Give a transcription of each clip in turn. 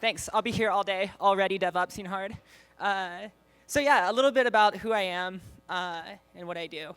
Thanks. I'll be here all day, already DevOpsing hard. So yeah, a little bit about who I am and what I do.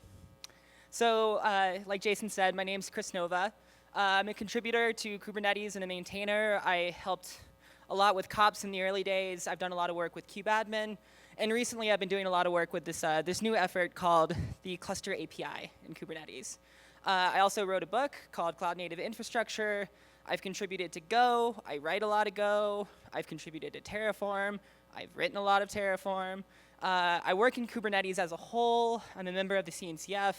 So like Jason said, my name's Kris Nova. I'm a contributor to Kubernetes and a maintainer. I helped a lot with kops in the early days. I've done a lot of work with kubeadmin. And recently, I've been doing a lot of work with this new effort called the Cluster API in Kubernetes. I also wrote a book called Cloud Native Infrastructure. I've contributed to Go. I write a lot of Go. I've contributed to Terraform. I've written a lot of Terraform. I work in Kubernetes as a whole. I'm a member of the CNCF.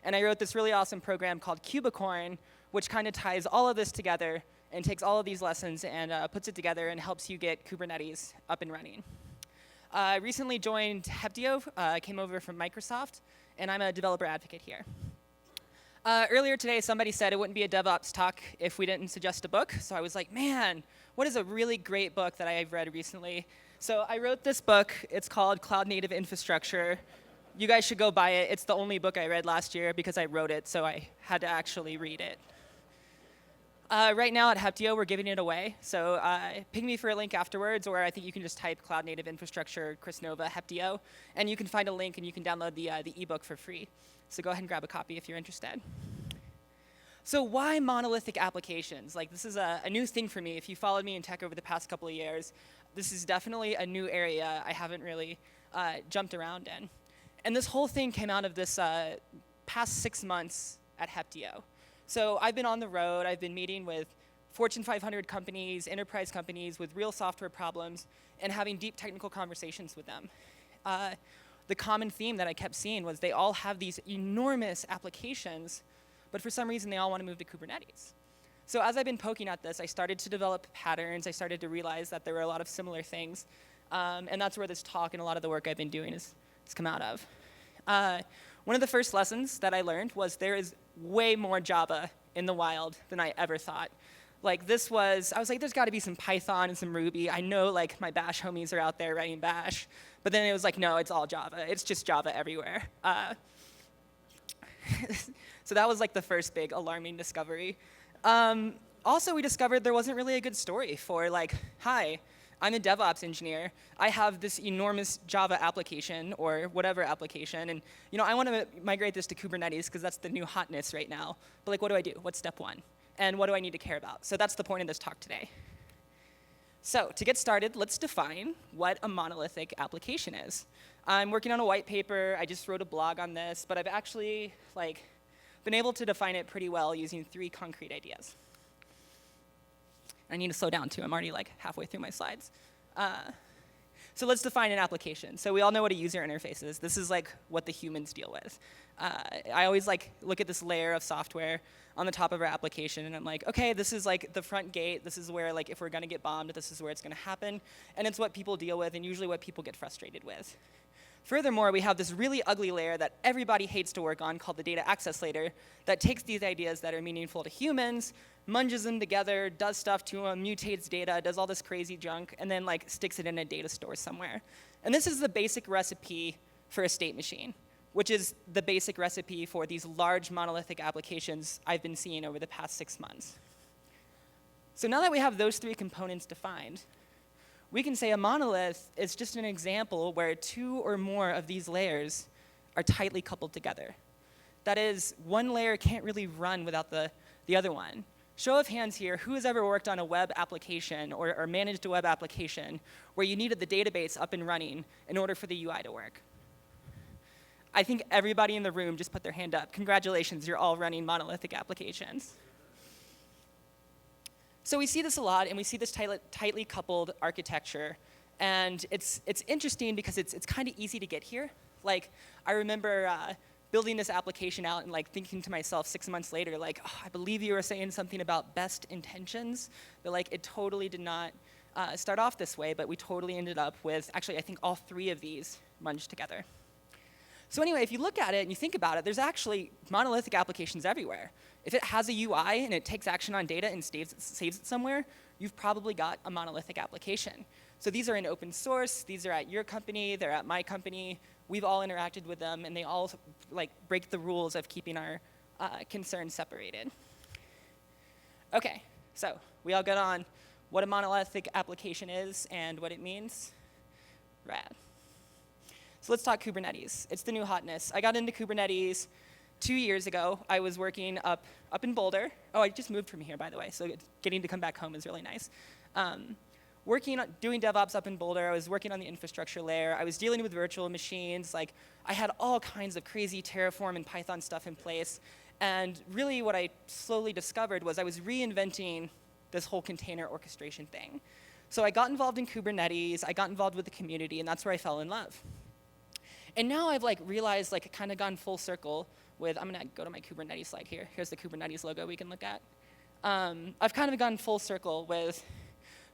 And I wrote this really awesome program called Kubicorn, which kind of ties all of this together and takes all of these lessons and puts it together and helps you get Kubernetes up and running. I recently joined Heptio, came over from Microsoft, and I'm a developer advocate here. Earlier today, somebody said it wouldn't be a DevOps talk if we didn't suggest a book. So I was like, man, what is a really great book that I've read recently? So I wrote this book. It's called Cloud Native Infrastructure. You guys should go buy it. It's the only book I read last year because I wrote it, so I had to actually read it. Right now at Heptio, we're giving it away. So ping me for a link afterwards, or I think you can just type Cloud Native Infrastructure, Kris Nova, Heptio, and you can find a link and you can download the ebook for free. So go ahead and grab a copy if you're interested. So why monolithic applications? Like, this is a new thing for me. If you followed me in tech over the past couple of years, this is definitely a new area I haven't really jumped around in. And this whole thing came out of this past 6 months at Heptio. So I've been on the road. I've been meeting with Fortune 500 companies, enterprise companies with real software problems, and having deep technical conversations with them. The common theme that I kept seeing was they all have these enormous applications, but for some reason they all want to move to Kubernetes. So as I've been poking at this, I started to develop patterns. I started to realize that there were a lot of similar things. And that's where this talk and a lot of the work I've been doing has come out of. One of the first lessons that I learned was there is way more Java in the wild than I ever thought. Like I was like, there's got to be some Python and some Ruby. I know like my Bash homies are out there writing Bash. But then it was like, no, it's all Java. It's just Java everywhere. So that was like the first big alarming discovery. Also, we discovered there wasn't really a good story for like, hi, I'm a DevOps engineer. I have this enormous Java application or whatever application, and I want to migrate this to Kubernetes because that's the new hotness right now. But like, what do I do? What's step one? And what do I need to care about? So that's the point of this talk today. So to get started, let's define what a monolithic application is. I'm working on a white paper. I just wrote a blog on this, but I've actually been able to define it pretty well using 3 concrete ideas. I need to slow down, too. I'm already halfway through my slides. So let's define an application. So we all know what a user interface is. This is what the humans deal with. I always look at this layer of software on the top of our application, and I'm like, OK, this is the front gate. This is where if we're going to get bombed, this is where it's going to happen. And it's what people deal with, and usually what people get frustrated with. Furthermore, we have this really ugly layer that everybody hates to work on called the data access layer that takes these ideas that are meaningful to humans, munges them together, does stuff to them, mutates data, does all this crazy junk, and then sticks it in a data store somewhere. And this is the basic recipe for a state machine, which is the basic recipe for these large monolithic applications I've been seeing over the past 6 months. So now that we have those 3 components defined, we can say a monolith is just an example where 2 or more of these layers are tightly coupled together. That is, one layer can't really run without the other one. Show of hands here, who has ever worked on a web application or managed a web application where you needed the database up and running in order for the UI to work? I think everybody in the room just put their hand up. Congratulations, you're all running monolithic applications. So we see this a lot, and we see this tightly coupled architecture. And it's interesting because it's kind of easy to get here. I remember building this application out and thinking to myself 6 months later, oh, I believe you were saying something about best intentions. But it totally did not start off this way, but we totally ended up with, actually, I think all 3 of these munged together. So anyway, if you look at it and you think about it, there's actually monolithic applications everywhere. If it has a UI and it takes action on data and saves it somewhere, you've probably got a monolithic application. So these are in open source. These are at your company. They're at my company. We've all interacted with them, and they all break the rules of keeping our concerns separated. OK, so we all got on what a monolithic application is and what it means. Rad. So let's talk Kubernetes. It's the new hotness. I got into Kubernetes 2 years ago. I was working up in Boulder. Oh, I just moved from here, by the way, so getting to come back home is really nice. Doing DevOps up in Boulder, I was working on the infrastructure layer. I was dealing with virtual machines. Like, I had all kinds of crazy Terraform and Python stuff in place. And really what I slowly discovered was I was reinventing this whole container orchestration thing. So I got involved in Kubernetes. I got involved with the community, and that's where I fell in love. And now I've realized, kind of gone full circle with, I'm gonna go to my Kubernetes slide here. Here's the Kubernetes logo we can look at. I've kind of gone full circle with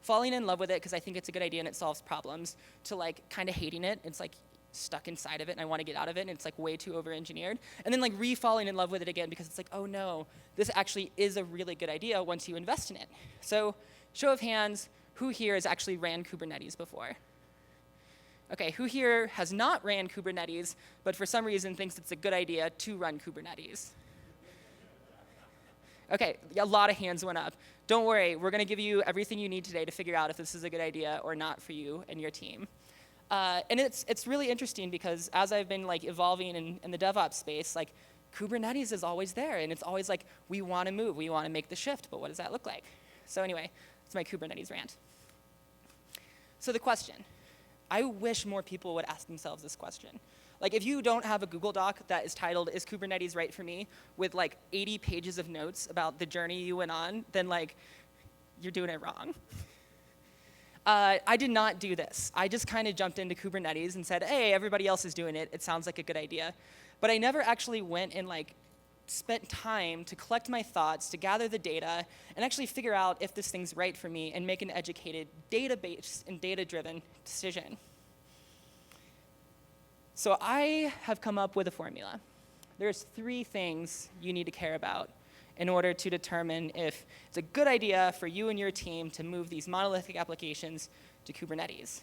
falling in love with it because I think it's a good idea and it solves problems, to kind of hating it. It's stuck inside of it and I want to get out of it and it's way too over-engineered. And then re-falling in love with it again because it's oh no, this actually is a really good idea once you invest in it. So show of hands, who here has actually ran Kubernetes before? Okay, who here has not ran Kubernetes, but for some reason thinks it's a good idea to run Kubernetes? Okay, a lot of hands went up. Don't worry, we're going to give you everything you need today to figure out if this is a good idea or not for you and your team. And it's really interesting because as I've been evolving in the DevOps space, Kubernetes is always there, and it's always we want to move, we want to make the shift, but what does that look like? So anyway, that's my Kubernetes rant. So the question. I wish more people would ask themselves this question. If you don't have a Google Doc that is titled, "Is Kubernetes right for me?" with 80 pages of notes about the journey you went on, then you're doing it wrong. I did not do this. I just kind of jumped into Kubernetes and said, hey, everybody else is doing it. It sounds like a good idea. But I never actually went and spent time to collect my thoughts, to gather the data, and actually figure out if this thing's right for me and make an educated, data-based and data-driven decision. So I have come up with a formula. There's 3 things you need to care about in order to determine if it's a good idea for you and your team to move these monolithic applications to Kubernetes.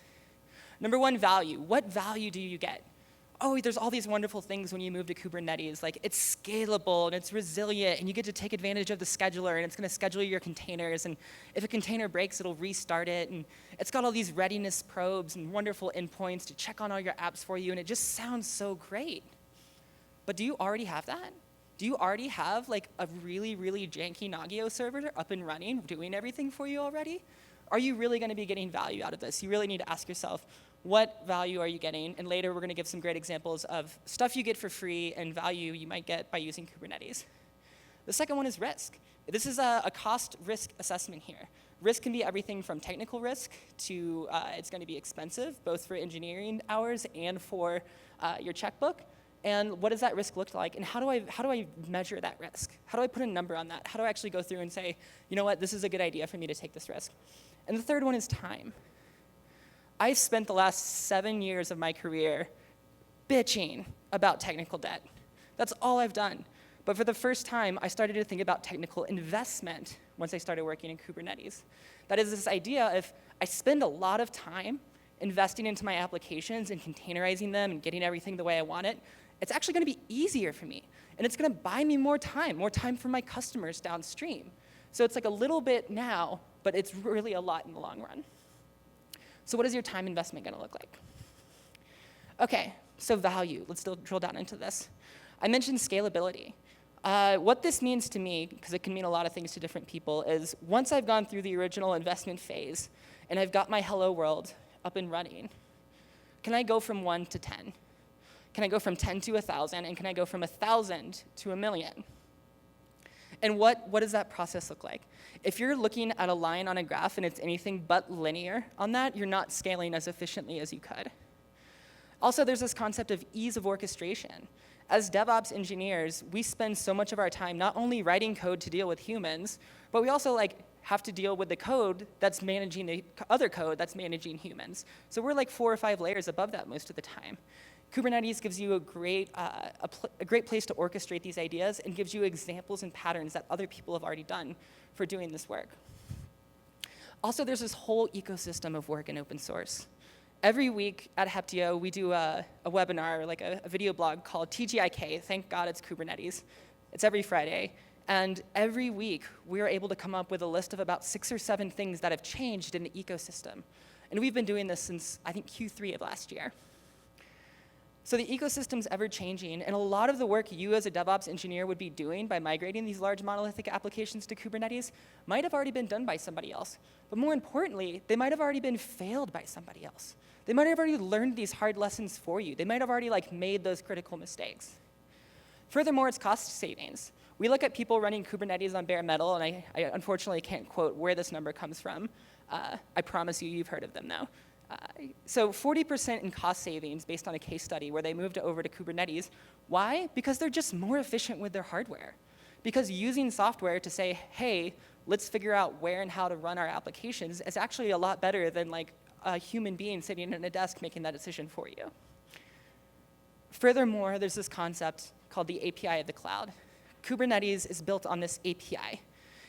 Number 1, value. What value do you get? Oh, there's all these wonderful things when you move to Kubernetes. It's scalable, and it's resilient, and you get to take advantage of the scheduler, and it's going to schedule your containers, and if a container breaks, it'll restart it, and it's got all these readiness probes and wonderful endpoints to check on all your apps for you, and it just sounds so great. But do you already have that? Do you already have a really, really janky Nagio server up and running, doing everything for you already? Are you really going to be getting value out of this? You really need to ask yourself, what value are you getting? And later we're going to give some great examples of stuff you get for free and value you might get by using Kubernetes. The second one is risk. This is a cost-risk assessment here. Risk can be everything from technical risk to it's going to be expensive, both for engineering hours and for your checkbook. And what does that risk look like? And how do I measure that risk? How do I put a number on that? How do I actually go through and say, you know what, this is a good idea for me to take this risk? And the third one is time. I've spent the last 7 years of my career bitching about technical debt. That's all I've done. But for the first time, I started to think about technical investment once I started working in Kubernetes. That is this idea of I spend a lot of time investing into my applications and containerizing them and getting everything the way I want it. It's actually going to be easier for me. And it's going to buy me more time for my customers downstream. So it's a little bit now, but it's really a lot in the long run. So what is your time investment going to look like? Okay, so value. Let's drill down into this. I mentioned scalability. What this means to me, because it can mean a lot of things to different people, is once I've gone through the original investment phase and I've got my hello world up and running, can I go from 1 to 10? Can I go from 10 to 1,000? And can I go from 1,000 to 1,000,000? And what does that process look like? If you're looking at a line on a graph and it's anything but linear on that, you're not scaling as efficiently as you could. Also, there's this concept of ease of orchestration. As DevOps engineers, we spend so much of our time not only writing code to deal with humans, but we also have to deal with the code that's managing the other code that's managing humans. So we're 4 or 5 layers above that most of the time. Kubernetes gives you a great place to orchestrate these ideas and gives you examples and patterns that other people have already done for doing this work. Also, there's this whole ecosystem of work in open source. Every week at Heptio, we do a webinar, a video blog called TGIK, Thank God It's Kubernetes. It's every Friday. And every week, we are able to come up with a list of about 6 or 7 things that have changed in the ecosystem. And we've been doing this since, I think, Q3 of last year. So the ecosystem's ever changing, and a lot of the work you as a DevOps engineer would be doing by migrating these large monolithic applications to Kubernetes might have already been done by somebody else. But more importantly, they might have already been failed by somebody else. They might have already learned these hard lessons for you. They might have already made those critical mistakes. Furthermore, it's cost savings. We look at people running Kubernetes on bare metal, and I unfortunately can't quote where this number comes from. I promise you, you've heard of them though. So 40% in cost savings based on a case study where they moved over to Kubernetes. Why? Because they're just more efficient with their hardware. Because using software to say, hey, let's figure out where and how to run our applications is actually a lot better than a human being sitting at a desk making that decision for you. Furthermore, there's this concept called the API of the cloud. Kubernetes is built on this API.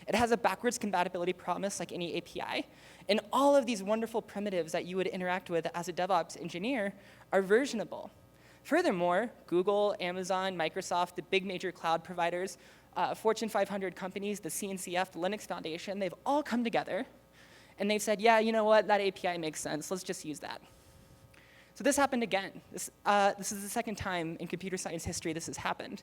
It has a backwards compatibility promise like any API. And all of these wonderful primitives that you would interact with as a DevOps engineer are versionable. Furthermore, Google, Amazon, Microsoft, the big major cloud providers, Fortune 500 companies, the CNCF, the Linux Foundation, they've all come together and they've said, yeah, you know what, that API makes sense, let's just use that. So this happened again. This is the second time in computer science history this has happened.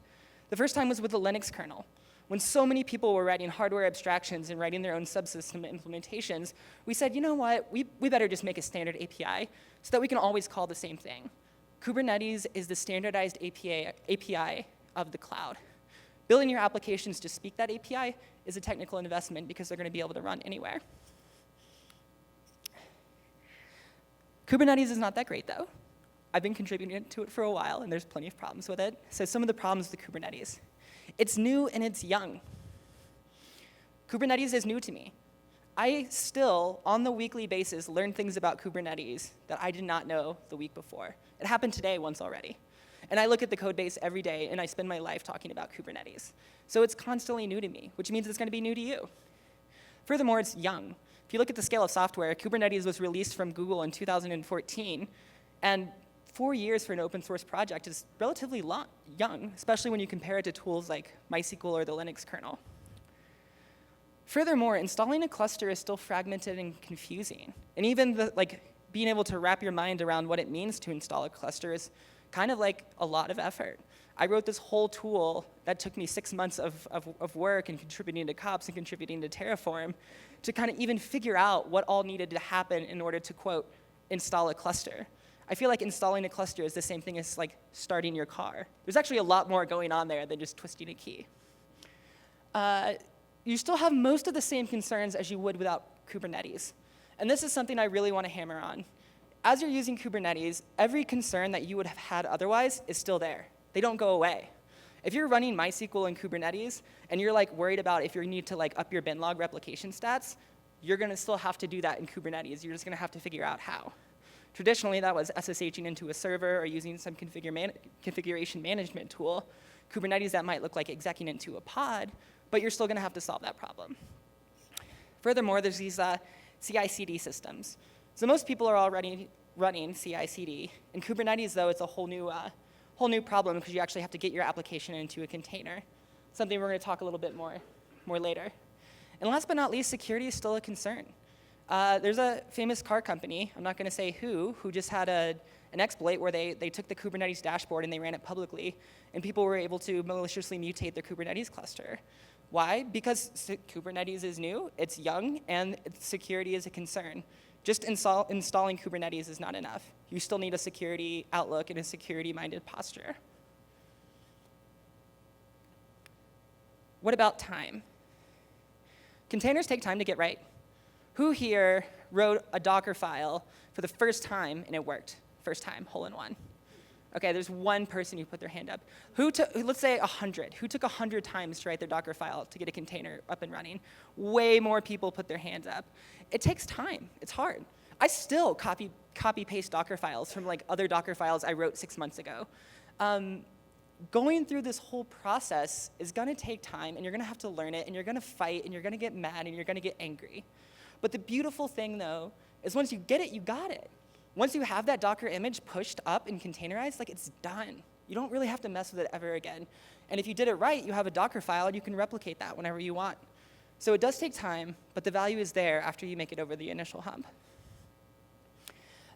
The first time was with the Linux kernel. When so many people were writing hardware abstractions and writing their own subsystem implementations, we said, you know what, we better just make a standard API so that we can always call the same thing. Kubernetes is the standardized API of the cloud. Building your applications to speak that API is a technical investment because they're going to be able to run anywhere. Kubernetes is not that great, though. I've been contributing to it for a while, and there's plenty of problems with it. So some of the problems with Kubernetes. It's new and it's young. Kubernetes is new to me. I still, on the weekly basis, learn things about Kubernetes that I did not know the week before. It happened today once already. And I look at the code base every day, and I spend my life talking about Kubernetes. So it's constantly new to me, which means it's going to be new to you. Furthermore, it's young. If you look at the scale of software, Kubernetes was released from Google in 2014, and 4 years for an open source project is relatively young, especially when you compare it to tools like MySQL or the Linux kernel. Furthermore, installing a cluster is still fragmented and confusing. And even being able to wrap your mind around what it means to install a cluster is kind of like a lot of effort. I wrote this whole tool that took me 6 months of work and contributing to COPS and contributing to Terraform to kind of even figure out what all needed to happen in order to, quote, install a cluster. I feel like installing a cluster is the same thing as starting your car. There's actually a lot more going on there than just twisting a key. You still have most of the same concerns as you would without Kubernetes. And this is something I really want to hammer on. As you're using Kubernetes, every concern that you would have had otherwise is still there. They don't go away. If you're running MySQL in Kubernetes and you're worried about if you need to up your bin log replication stats, you're going to still have to do that in Kubernetes. You're just going to have to figure out how. Traditionally, that was SSHing into a server or using some configuration management tool. Kubernetes, that might look like execing into a pod, but you're still going to have to solve that problem. Furthermore, there's these CI/CD systems. So most people are already running CI/CD. In Kubernetes, though, it's a whole new problem because you actually have to get your application into a container, something we're going to talk a little bit more later. And last but not least, security is still a concern. There's a famous car company, I'm not going to say who just had an exploit where they took the Kubernetes dashboard and they ran it publicly, and people were able to maliciously mutate their Kubernetes cluster. Why? Because Kubernetes is new, it's young, and security is a concern. Just installing Kubernetes is not enough. You still need a security outlook and a security-minded posture. What about time? Containers take time to get right. Who here wrote a Docker file for the first time and it worked? First time, hole in one. Okay, there's one person who put their hand up. Let's say 100. Who took 100 times to write their Docker file to get a container up and running? Way more people put their hands up. It takes time. It's hard. I still copy-paste Docker files from other Docker files I wrote 6 months ago. Going through this whole process is going to take time, and you're going to have to learn it, and you're going to fight, and you're going to get mad, and you're going to get angry. But the beautiful thing, though, is once you get it, you got it. Once you have that Docker image pushed up and containerized, it's done. You don't really have to mess with it ever again. And if you did it right, you have a Docker file, and you can replicate that whenever you want. So it does take time, but the value is there after you make it over the initial hump.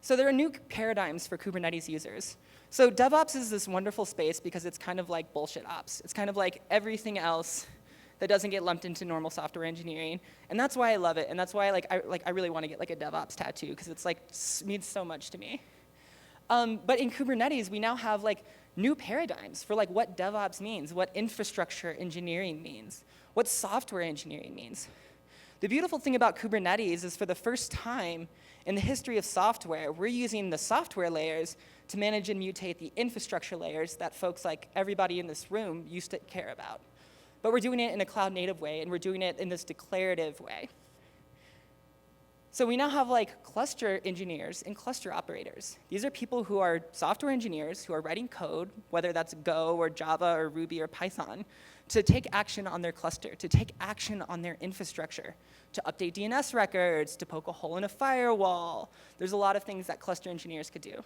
So there are new paradigms for Kubernetes users. So DevOps is this wonderful space because it's kind of like bullshit ops. It's kind of like everything else that doesn't get lumped into normal software engineering. And that's why I love it, and that's why I really want to get like a DevOps tattoo, because it's like means so much to me. But in Kubernetes, we now have like new paradigms for like what DevOps means, what infrastructure engineering means, what software engineering means. The beautiful thing about Kubernetes is for the first time in the history of software, we're using the software layers to manage and mutate the infrastructure layers that folks like everybody in this room used to care about. But we're doing it in a cloud-native way, and we're doing it in this declarative way. So we now have like cluster engineers and cluster operators. These are people who are software engineers who are writing code, whether that's Go or Java or Ruby or Python, to take action on their cluster, to take action on their infrastructure, to update DNS records, to poke a hole in a firewall. There's a lot of things that cluster engineers could do.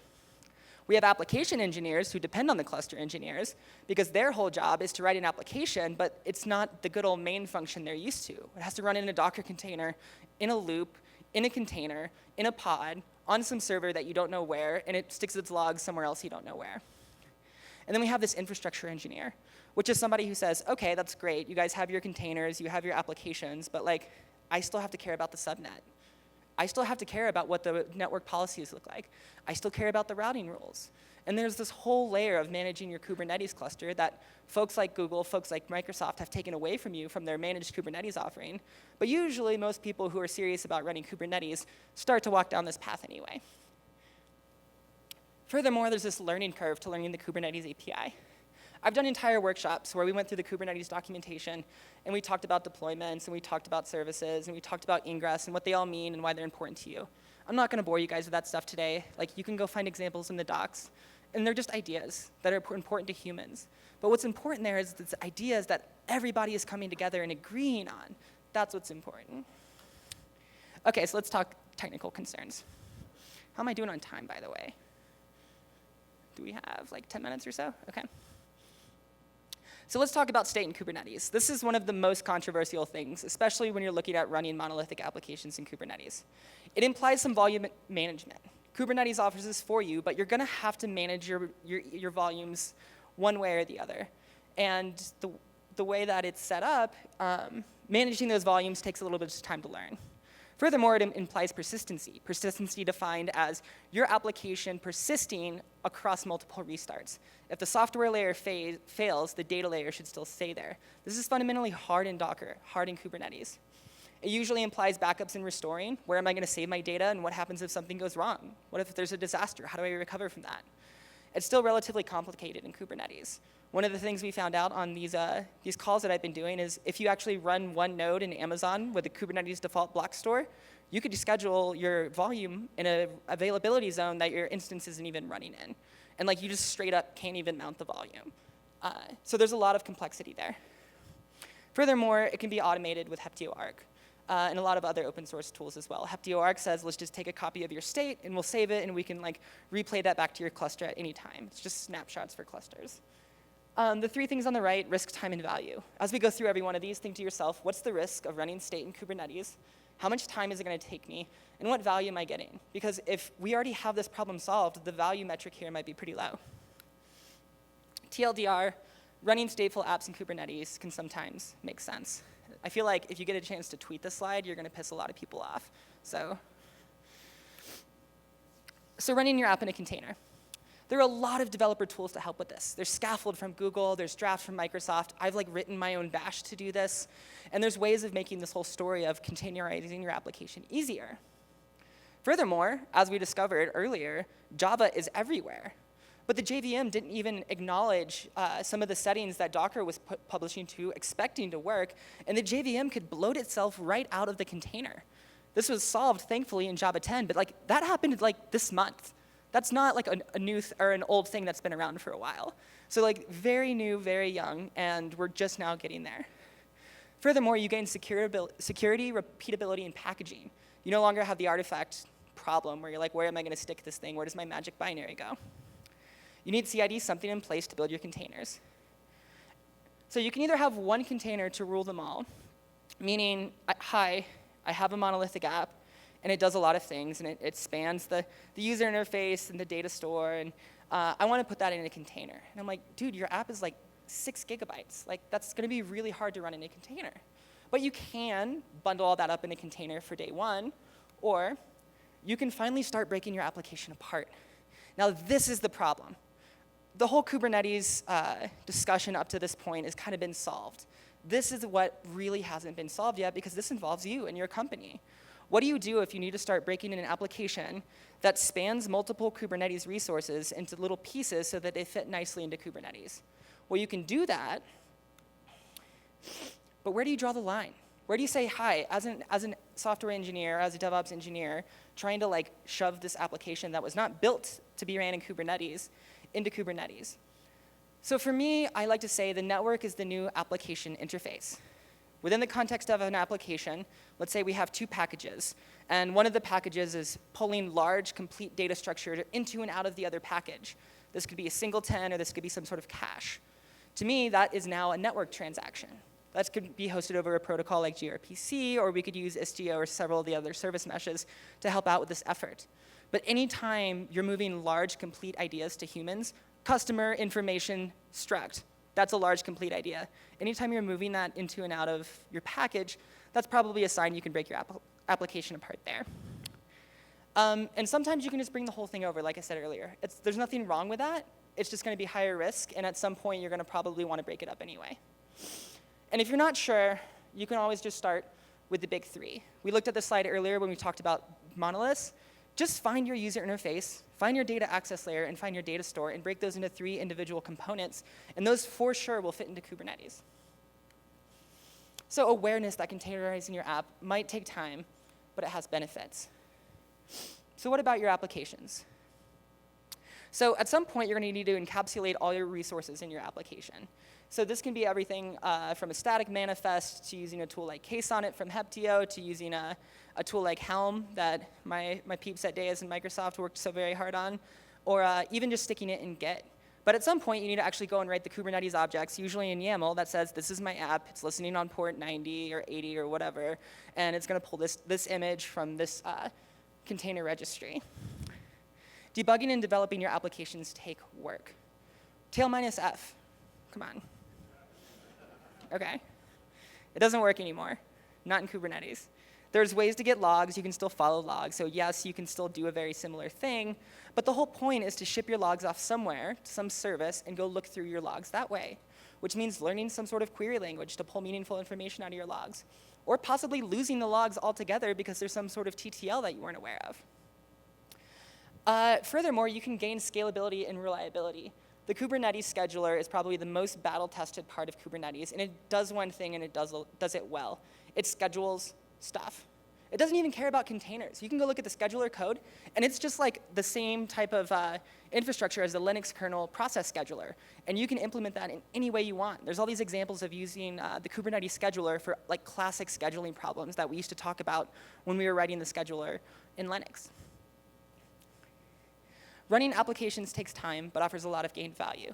We have application engineers who depend on the cluster engineers because their whole job is to write an application, but it's not the good old main function they're used to. It has to run in a Docker container, in a loop, in a container, in a pod, on some server that you don't know where, and it sticks its logs somewhere else you don't know where. And then we have this infrastructure engineer, which is somebody who says, okay, that's great, you guys have your containers, you have your applications, but like, I still have to care about the subnet. I still have to care about what the network policies look like. I still care about the routing rules. And there's this whole layer of managing your Kubernetes cluster that folks like Google, folks like Microsoft have taken away from you from their managed Kubernetes offering. But usually most people who are serious about running Kubernetes start to walk down this path anyway. Furthermore, there's this learning curve to learning the Kubernetes API. I've done entire workshops where we went through the Kubernetes documentation, and we talked about deployments, and we talked about services, and we talked about ingress, and what they all mean and why they're important to you. I'm not going to bore you guys with that stuff today. Like, you can go find examples in the docs, and they're just ideas that are important to humans. But what's important there is it's ideas that everybody is coming together and agreeing on. That's what's important. Okay, so let's talk technical concerns. How am I doing on time, by the way? Do we have like 10 minutes or so? Okay. So let's talk about state in Kubernetes. This is one of the most controversial things, especially when you're looking at running monolithic applications in Kubernetes. It implies some volume management. Kubernetes offers this for you, but you're going to have to manage your volumes one way or the other. And the way that it's set up, managing those volumes takes a little bit of time to learn. Furthermore, it implies persistency. Persistency defined as your application persisting across multiple restarts. If the software layer fails, the data layer should still stay there. This is fundamentally hard in Docker, hard in Kubernetes. It usually implies backups and restoring. Where am I going to save my data, and what happens if something goes wrong? What if there's a disaster? How do I recover from that? It's still relatively complicated in Kubernetes. One of the things we found out on these calls that I've been doing is if you actually run one node in Amazon with a Kubernetes default block store, you could schedule your volume in an availability zone that your instance isn't even running in. And like you just straight up can't even mount the volume. So there's a lot of complexity there. Furthermore, it can be automated with Heptio-Arc and a lot of other open source tools as well. Heptio-Arc says, let's just take a copy of your state and we'll save it and we can like replay that back to your cluster at any time. It's just snapshots for clusters. The three things on the right, risk, time, and value. As we go through every one of these, think to yourself, what's the risk of running state in Kubernetes? How much time is it going to take me? And what value am I getting? Because if we already have this problem solved, the value metric here might be pretty low. TLDR, running stateful apps in Kubernetes can sometimes make sense. I feel like if you get a chance to tweet this slide, you're going to piss a lot of people off. So running your app in a container. There are a lot of developer tools to help with this. There's Scaffold from Google, there's Draft from Microsoft. I've like written my own bash to do this. And there's ways of making this whole story of containerizing your application easier. Furthermore, as we discovered earlier, Java is everywhere. But the JVM didn't even acknowledge some of the settings that Docker was publishing to, expecting to work. And the JVM could bloat itself right out of the container. This was solved, thankfully, in Java 10, but like that happened like this month. That's not like a new or an old thing that's been around for a while. So like very new, very young, and we're just now getting there. Furthermore, you gain security, repeatability, and packaging. You no longer have the artifact problem where you're like, where am I going to stick this thing? Where does my magic binary go? You need CID, something in place to build your containers. So you can either have one container to rule them all, meaning, hi, I have a monolithic app, and it does a lot of things, and it spans the user interface and the data store, and I want to put that in a container. And I'm like, dude, your app is like 6 gigabytes. Like, that's going to be really hard to run in a container. But you can bundle all that up in a container for day one, or you can finally start breaking your application apart. Now, this is the problem. The whole Kubernetes discussion up to this point has kind of been solved. This is what really hasn't been solved yet, because this involves you and your company. What do you do if you need to start breaking in an application that spans multiple Kubernetes resources into little pieces so that they fit nicely into Kubernetes? Well, you can do that, but where do you draw the line? Where do you say, hi, as an software engineer, as a DevOps engineer, trying to like shove this application that was not built to be ran in Kubernetes into Kubernetes? So for me, I like to say the network is the new application interface. Within the context of an application, let's say we have 2 packages, and one of the packages is pulling large, complete data structure into and out of the other package. This could be a singleton, or this could be some sort of cache. To me, that is now a network transaction. That could be hosted over a protocol like gRPC, or we could use Istio or several of the other service meshes to help out with this effort. But anytime you're moving large, complete ideas to humans, customer information struct, that's a large, complete idea. Anytime you're moving that into and out of your package, that's probably a sign you can break your application apart there. And sometimes you can just bring the whole thing over, like I said earlier. There's nothing wrong with that. It's just going to be higher risk, and at some point, you're going to probably want to break it up anyway. And if you're not sure, you can always just start with the big 3. We looked at this slide earlier when we talked about monoliths. Just find your user interface, find your data access layer, and find your data store, and break those into 3 individual components. And those, for sure, will fit into Kubernetes. So awareness that containerizing your app might take time, but it has benefits. So what about your applications? So at some point, you're going to need to encapsulate all your resources in your application. So this can be everything from a static manifest to using a tool like KSonnet from Heptio to using a tool like Helm that my peeps at Deis and Microsoft worked so very hard on, or even just sticking it in Git. But at some point, you need to actually go and write the Kubernetes objects, usually in YAML, that says, this is my app, it's listening on port 90 or 80 or whatever, and it's going to pull this image from this container registry. Debugging and developing your applications take work. Tail minus F. Come on. OK. It doesn't work anymore. Not in Kubernetes. There's ways to get logs. You can still follow logs. So yes, you can still do a very similar thing. But the whole point is to ship your logs off somewhere, to some service, and go look through your logs that way, which means learning some sort of query language to pull meaningful information out of your logs, or possibly losing the logs altogether because there's some sort of TTL that you weren't aware of. Furthermore, you can gain scalability and reliability. The Kubernetes scheduler is probably the most battle-tested part of Kubernetes, and it does one thing, and it does it well. It schedules stuff. It doesn't even care about containers. You can go look at the scheduler code, and it's just like the same type of infrastructure as the Linux kernel process scheduler, and you can implement that in any way you want. There's all these examples of using the Kubernetes scheduler for like classic scheduling problems that we used to talk about when we were writing the scheduler in Linux. Running applications takes time, but offers a lot of gained value.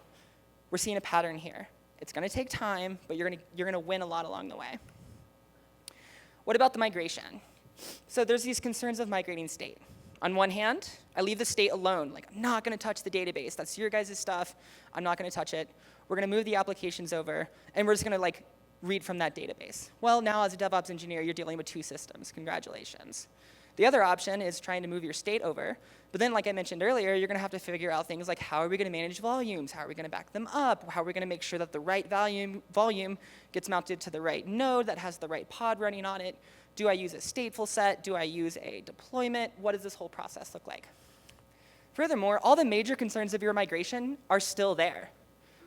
We're seeing a pattern here. It's going to take time, but you're going to win a lot along the way. What about the migration? So there's these concerns of migrating state. On one hand, I leave the state alone. Like, I'm not going to touch the database. That's your guys' stuff. I'm not going to touch it. We're going to move the applications over, and we're just going to like read from that database. Well, now as a DevOps engineer, you're dealing with 2 systems. Congratulations. The other option is trying to move your state over. But then, like I mentioned earlier, you're going to have to figure out things like, how are we going to manage volumes? How are we going to back them up? How are we going to make sure that the right volume gets mounted to the right node that has the right pod running on it? Do I use a stateful set? Do I use a deployment? What does this whole process look like? Furthermore, all the major concerns of your migration are still there.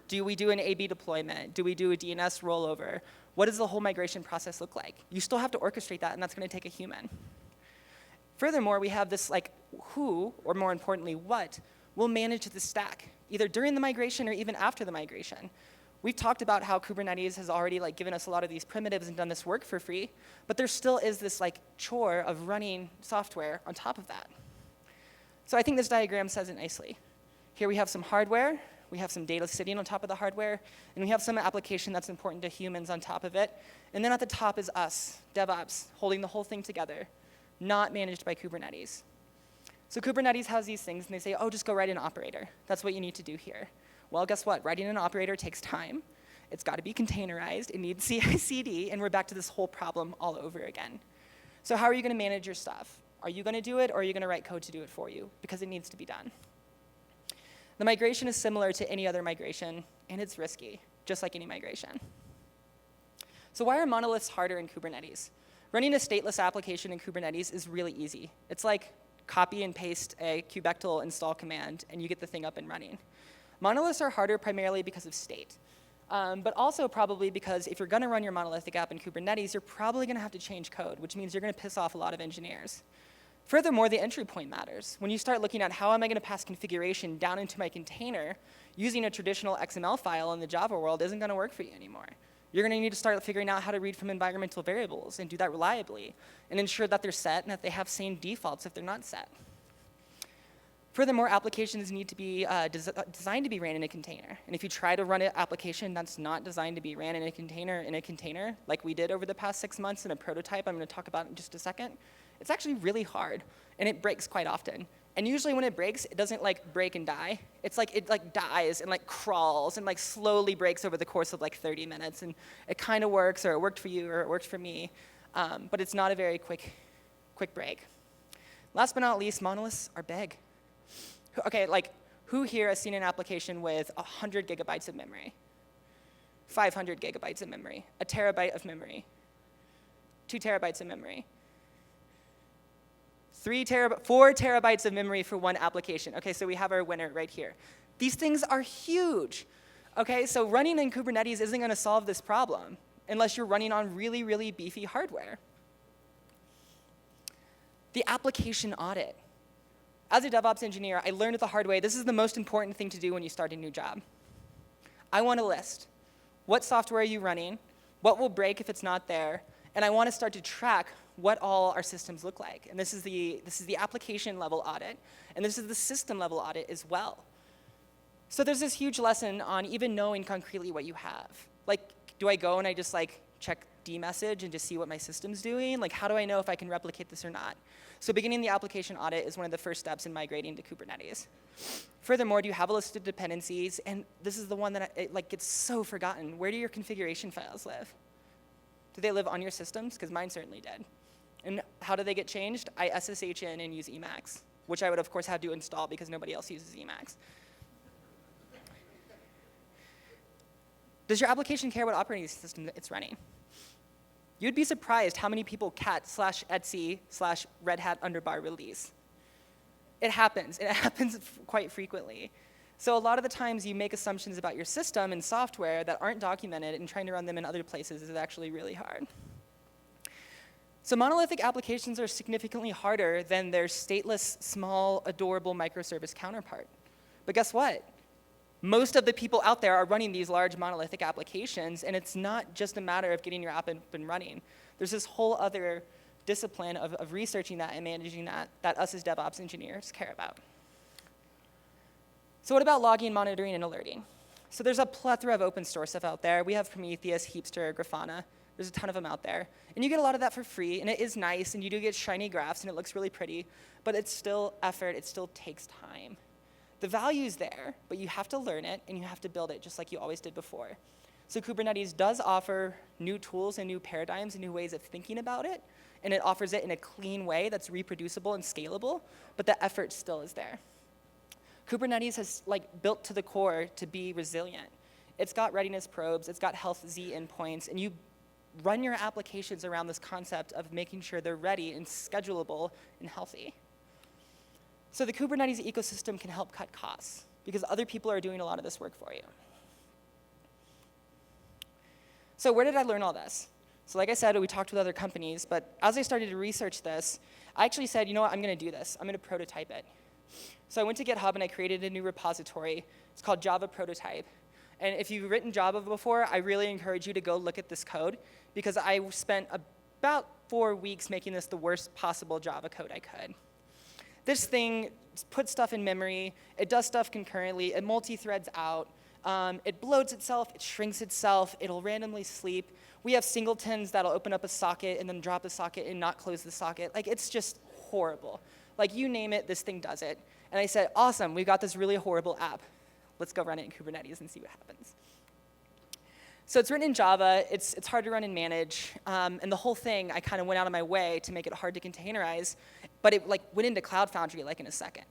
Do we do an A/B deployment? Do we do a DNS rollover? What does the whole migration process look like? You still have to orchestrate that, and that's going to take a human. Furthermore, we have this like who, or more importantly, what, will manage the stack, either during the migration or even after the migration. We've talked about how Kubernetes has already like given us a lot of these primitives and done this work for free, but there still is this like chore of running software on top of that. So I think this diagram says it nicely. Here we have some hardware, we have some data sitting on top of the hardware, and we have some application that's important to humans on top of it. And then at the top is us, DevOps, holding the whole thing together, not managed by Kubernetes. So Kubernetes has these things, and they say, oh, just go write an operator. That's what you need to do here. Well, guess what? Writing an operator takes time. It's got to be containerized. It needs CI/CD, and we're back to this whole problem all over again. So how are you going to manage your stuff? Are you going to do it, or are you going to write code to do it for you? Because it needs to be done. The migration is similar to any other migration, and it's risky, just like any migration. So why are monoliths harder in Kubernetes? Running a stateless application in Kubernetes is really easy. It's like copy and paste a kubectl install command, and you get the thing up and running. Monoliths are harder primarily because of state, but also probably because if you're going to run your monolithic app in Kubernetes, you're probably going to have to change code, which means you're going to piss off a lot of engineers. Furthermore, the entry point matters. When you start looking at how am I going to pass configuration down into my container, using a traditional XML file in the Java world isn't going to work for you anymore. You're going to need to start figuring out how to read from environmental variables and do that reliably and ensure that they're set and that they have same defaults if they're not set. Furthermore, applications need to be designed to be ran in a container. And if you try to run an application that's not designed to be ran in a container, like we did over the past 6 months in a prototype I'm going to talk about in just a second, it's actually really hard, and it breaks quite often. And usually when it breaks, it doesn't like break and die. It's like it like dies and like crawls and like slowly breaks over the course of like 30 minutes. And it kind of works, or it worked for you, or it worked for me. But it's not a very quick break. Last but not least, monoliths are big. Okay, like who here has seen an application with 100 gigabytes of memory? 500 gigabytes of memory, a terabyte of memory, 2 terabytes of memory. 4 terabytes of memory for one application. Okay, so we have our winner right here. These things are huge. Okay, so running in Kubernetes isn't going to solve this problem unless you're running on really, really beefy hardware. The application audit. As a DevOps engineer, I learned it the hard way. This is the most important thing to do when you start a new job. I want a list. What software are you running? What will break if it's not there? And I want to start to track what all our systems look like. And this is the application level audit, and this is the system level audit as well. So there's this huge lesson on even knowing concretely what you have. Like, do I go and I just like check dmessage and just see what my system's doing? Like, how do I know if I can replicate this or not? So beginning the application audit is one of the first steps in migrating to Kubernetes. Furthermore, do you have a list of dependencies? And this is the one that gets so forgotten. Where do your configuration files live? Do they live on your systems? Because mine certainly did. And how do they get changed? I SSH in and use Emacs, which I would, of course, have to install because nobody else uses Emacs. Does your application care what operating system it's running? You'd be surprised how many people cat/etsy/Red Hat underbar release. It happens. It happens quite frequently. So a lot of the times you make assumptions about your system and software that aren't documented, and trying to run them in other places is actually really hard. So monolithic applications are significantly harder than their stateless, small, adorable microservice counterpart. But guess what? Most of the people out there are running these large monolithic applications, and it's not just a matter of getting your app up and running. There's this whole other discipline of researching that and managing that us as DevOps engineers care about. So what about logging, monitoring, and alerting? So there's a plethora of open source stuff out there. We have Prometheus, Heapster, Grafana. There's a ton of them out there. And you get a lot of that for free, and it is nice, and you do get shiny graphs, and it looks really pretty, but it's still effort, it still takes time. The value's there, but you have to learn it, and you have to build it just like you always did before. So Kubernetes does offer new tools and new paradigms and new ways of thinking about it, and it offers it in a clean way that's reproducible and scalable, but the effort still is there. Kubernetes has built to the core to be resilient. It's got readiness probes, it's got health Z endpoints, and you run your applications around this concept of making sure they're ready and schedulable and healthy. So the Kubernetes ecosystem can help cut costs because other people are doing a lot of this work for you. So where did I learn all this? So like I said, we talked with other companies, but as I started to research this, I actually said, you know what, I'm going to do this. I'm going to prototype it. So I went to GitHub and I created a new repository. It's called Java Prototype. And if you've written Java before, I really encourage you to go look at this code because I spent about 4 weeks making this the worst possible Java code I could. This thing puts stuff in memory, it does stuff concurrently, it multi-threads out, it bloats itself, it shrinks itself, it'll randomly sleep. We have singletons that'll open up a socket and then drop the socket and not close the socket. Like, it's just horrible. Like, you name it, this thing does it. And I said, awesome, we've got this really horrible app. Let's go run it in Kubernetes and see what happens. So it's written in Java, it's hard to run and manage, and the whole thing, I kind of went out of my way to make it hard to containerize, but it went into Cloud Foundry in a second.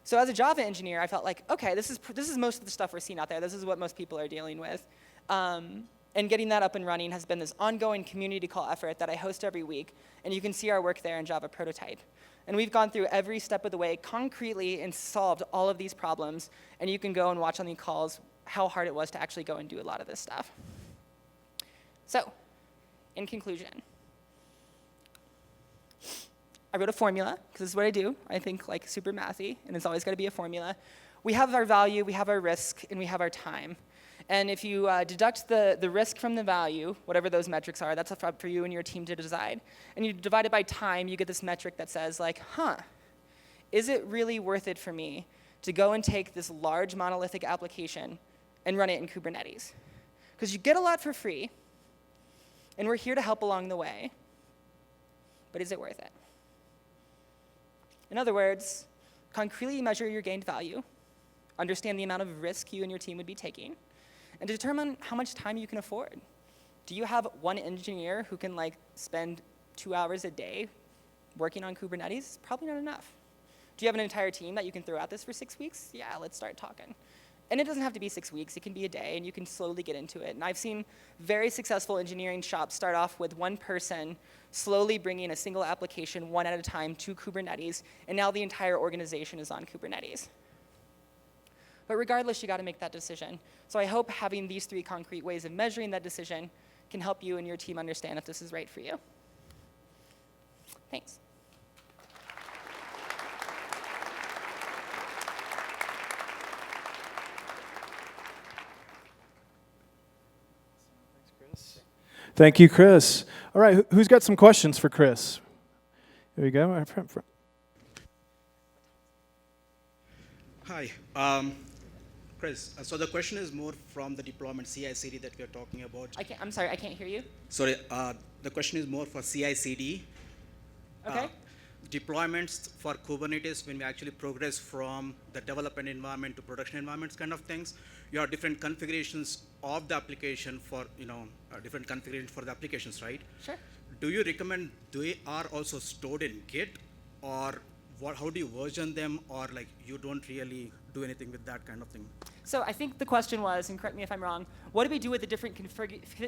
So as a Java engineer, I felt like, okay, this is most of the stuff we're seeing out there. This is what most people are dealing with. And getting that up and running has been this ongoing community call effort that I host every week, and you can see our work there in Java Prototype. And we've gone through every step of the way concretely and solved all of these problems, and you can go and watch on the calls how hard it was to actually go and do a lot of this stuff. So, in conclusion, I wrote a formula, because this is what I do. I think super mathy, and it's always got to be a formula. We have our value, we have our risk, and we have our time. And if you deduct the risk from the value, whatever those metrics are, that's up for you and your team to decide. And you divide it by time, you get this metric that says, is it really worth it for me to go and take this large monolithic application and run it in Kubernetes? Because you get a lot for free, and we're here to help along the way, but is it worth it? In other words, concretely measure your gained value, understand the amount of risk you and your team would be taking, and determine how much time you can afford. Do you have one engineer who can spend 2 hours a day working on Kubernetes? Probably not enough. Do you have an entire team that you can throw at this for 6 weeks? Yeah, let's start talking. And it doesn't have to be 6 weeks, it can be a day, and you can slowly get into it. And I've seen very successful engineering shops start off with one person slowly bringing a single application one at a time to Kubernetes, and now the entire organization is on Kubernetes. But regardless, you got to make that decision. So I hope having these 3 concrete ways of measuring that decision can help you and your team understand if this is right for you. Thanks. Thank you, Kris. All right, who's got some questions for Kris? There we go. Hi, Kris. So the question is more from the deployment CI/CD that we are talking about. I'm sorry, I can't hear you. Sorry, the question is more for CI/CD. Okay. Deployments for Kubernetes, when we actually progress from the development environment to production environments kind of things, you have different configurations of the application for, different configurations for the applications, right? Sure. Do you recommend they are also stored in Git, or how do you version them, or you don't really do anything with that kind of thing? So I think the question was, and correct me if I'm wrong, what do we do with the different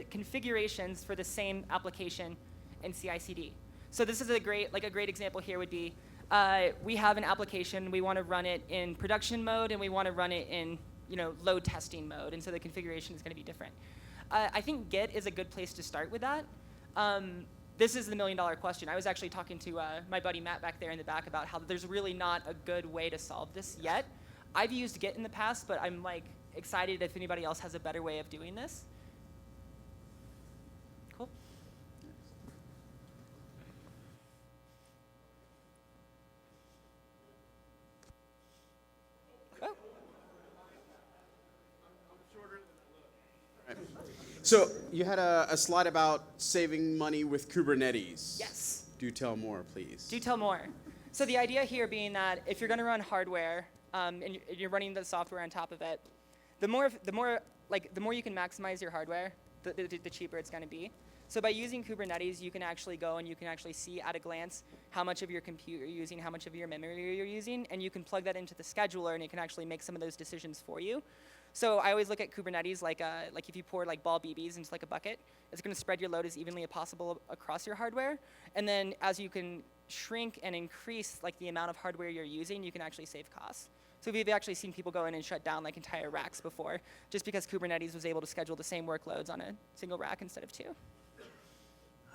configurations for the same application in CI/CD? So this is a great example here would be, we have an application, we want to run it in production mode, and we want to run it in load testing mode, and so the configuration is going to be different. I think Git is a good place to start with that. This is the million-dollar question. I was actually talking to my buddy Matt back there in the back about how there's really not a good way to solve this yet. I've used Git in the past, but I'm excited if anybody else has a better way of doing this. Cool. Oh. So you had a slide about saving money with Kubernetes. Yes. Do tell more, please. Do tell more. So the idea here being that if you're going to run hardware and you're running the software on top of it, the more you can maximize your hardware, the cheaper it's going to be. So by using Kubernetes, you can actually go and you can actually see at a glance how much of your compute you're using, how much of your memory you're using, and you can plug that into the scheduler, and it can actually make some of those decisions for you. So I always look at Kubernetes like if you pour ball BBs into a bucket, it's going to spread your load as evenly as possible across your hardware. And then as you can shrink and increase the amount of hardware you're using, you can actually save costs. So we've actually seen people go in and shut down entire racks before, just because Kubernetes was able to schedule the same workloads on a single rack instead of 2.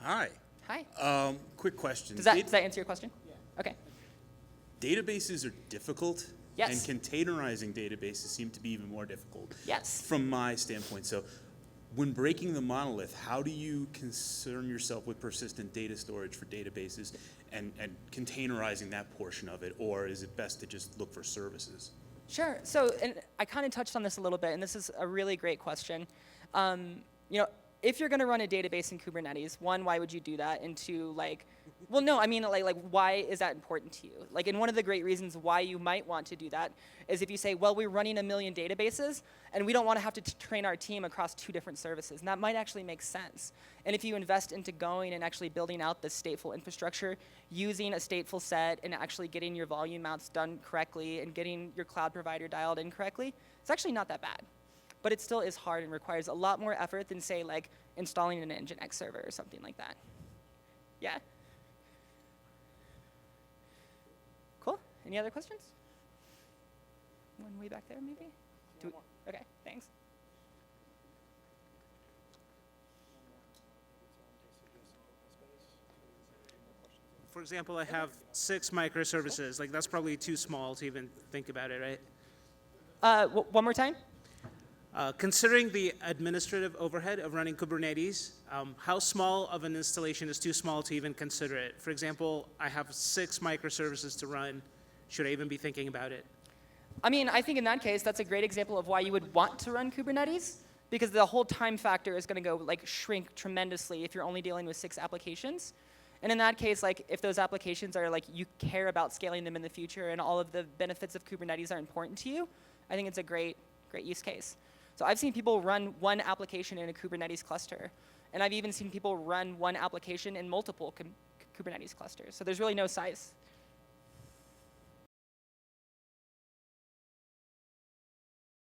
Hi. Hi. Quick question. Does that answer your question? Yeah. Okay. Databases are difficult. Yes. And containerizing databases seem to be even more difficult. Yes. From my standpoint. So when breaking the monolith, how do you concern yourself with persistent data storage for databases and containerizing that portion of it, or is it best to just look for services? Sure. So, and I kind of touched on this a little bit, and this is a really great question. If you're going to run a database in Kubernetes, one, why would you do that? And two, well, no, I mean, why is that important to you? And one of the great reasons why you might want to do that is if you say, well, we're running 1 million databases, and we don't want to have to train our team across 2 different services, and that might actually make sense. And if you invest into going and actually building out the stateful infrastructure, using a stateful set, and actually getting your volume mounts done correctly, and getting your cloud provider dialed in correctly, it's actually not that bad. But it still is hard and requires a lot more effort than, say, installing an Nginx server or something like that. Yeah? Cool. Any other questions? One way back there, maybe? Okay, thanks. For example, I have 6 microservices. That's probably too small to even think about it, right? One more time? Considering the administrative overhead of running Kubernetes, how small of an installation is too small to even consider it? For example, I have 6 microservices to run. Should I even be thinking about it? I mean, I think in that case, that's a great example of why you would want to run Kubernetes, because the whole time factor is going to go shrink tremendously if you're only dealing with 6 applications. And in that case, if those applications are you care about scaling them in the future and all of the benefits of Kubernetes are important to you, I think it's a great use case. So I've seen people run one application in a Kubernetes cluster, and I've even seen people run one application in multiple Kubernetes clusters. So there's really no size